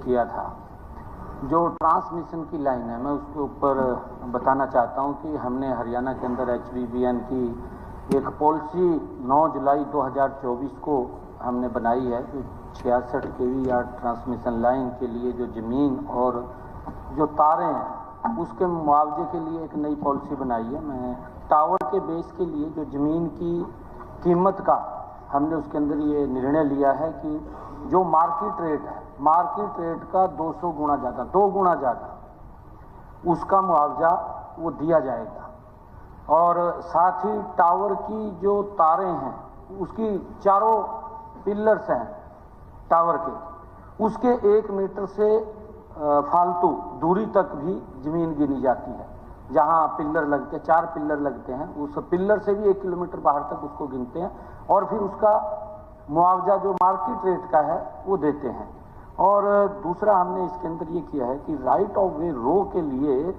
किया था। जो ट्रांसमिशन की लाइन है, मैं उसके ऊपर बताना चाहता हूं कि हमने हरियाणा के अंदर HVBN की एक पॉलिसी 9 जुलाई 2024 को हमने बनाई है कि 66 kV या ट्रांसमिशन लाइन के लिए जो ज़मीन और जो तारें हैं उसके मुआवजे के लिए एक नई पॉलिसी बनाई है। मैं टावर के बेस के लिए जो ज़मीन की कीमत का हमने उसके अंदर ये निर्णय लिया है कि जो मार्केट रेट है, मार्केट रेट का 200 गुना ज़्यादा, 2 गुना ज़्यादा उसका मुआवजा वो दिया जाएगा। और साथ ही टावर की जो तारें हैं उसकी चारों पिलर्स हैं टावर के, उसके 1 मीटर से फालतू दूरी तक भी ज़मीन गिनी जाती है। जहां पिलर लगते, 4 पिलर लगते हैं, उस पिलर से भी 1 किलोमीटर बाहर तक उसको गिनते हैं और फिर उसका मुआवजा जो मार्केट रेट का है वो देते हैं। और दूसरा हमने इसके अंदर ये किया है कि राइट ऑफ वे रो के लिए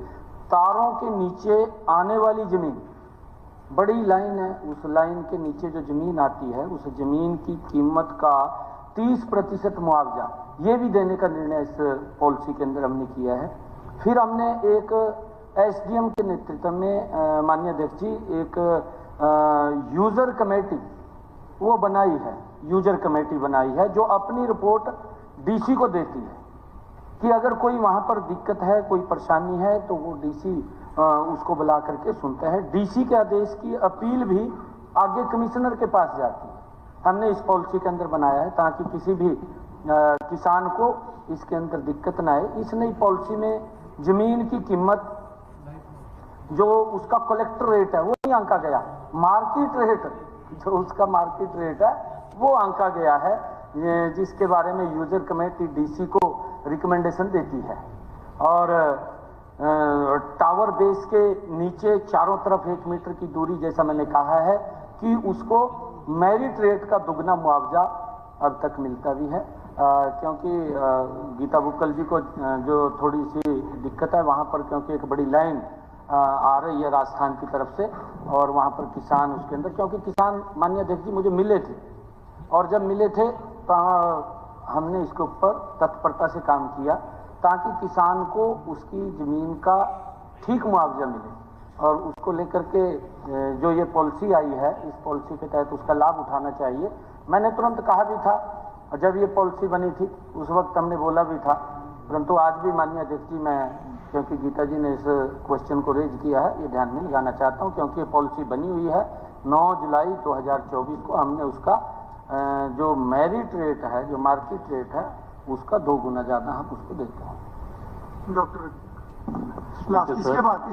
तारों के नीचे आने वाली ज़मीन, बड़ी लाइन है, उस लाइन के नीचे जो ज़मीन आती है उस ज़मीन की कीमत का 30% मुआवजा ये भी देने का निर्णय इस पॉलिसी के अंदर हमने किया है। फिर हमने एक SDM के नेतृत्व में माननीय अध्यक्ष जी एक यूज़र कमेटी वो बनाई है, यूज़र कमेटी बनाई है जो अपनी रिपोर्ट DC को देती है कि अगर कोई वहाँ पर दिक्कत है, कोई परेशानी है तो वो DC उसको बुला करके सुनता है। DC के आदेश की अपील भी आगे कमिश्नर के पास जाती है। हमने इस पॉलिसी के अंदर बनाया है ताकि किसी भी किसान को इसके अंदर दिक्कत ना आए। इस नई पॉलिसी में ज़मीन की कीमत जो उसका कलेक्टर रेट है वो नहीं आंका गया, मार्केट रेट जो उसका मार्केट रेट है वो आंका गया है, जिसके बारे में यूज़र कमेटी DC को रिकमेंडेशन देती है। और टावर बेस के नीचे चारों तरफ 1 मीटर की दूरी, जैसा मैंने कहा है कि उसको मेरिट रेट का दुगना मुआवजा अब तक मिलता भी है। क्योंकि गीता बुक्कल जी को जो थोड़ी सी दिक्कत है वहाँ पर, क्योंकि एक बड़ी लाइन आ रही है राजस्थान की तरफ से और वहाँ पर किसान उसके अंदर, क्योंकि किसान माननीय अध्यक्ष जी मुझे मिले थे और जब मिले थे तो हमने इसके ऊपर तत्परता से काम किया ताकि किसान को उसकी ज़मीन का ठीक मुआवजा मिले। और उसको लेकर के जो ये पॉलिसी आई है, इस पॉलिसी के तहत उसका लाभ उठाना चाहिए। मैंने तुरंत कहा भी था, जब ये पॉलिसी बनी थी उस वक्त हमने बोला भी था, परंतु आज भी माननीय अध्यक्ष जी मैं, क्योंकि गीता जी ने इस क्वेश्चन को रेज किया है, ये ध्यान में लगाना चाहता हूँ क्योंकि ये पॉलिसी बनी हुई है 9 जुलाई 2024 को। हमने उसका जो मेरिट रेट है, जो मार्केट रेट है, उसका 2 गुना ज़्यादा हम उसको देते हैं। डॉक्टर इसके बाद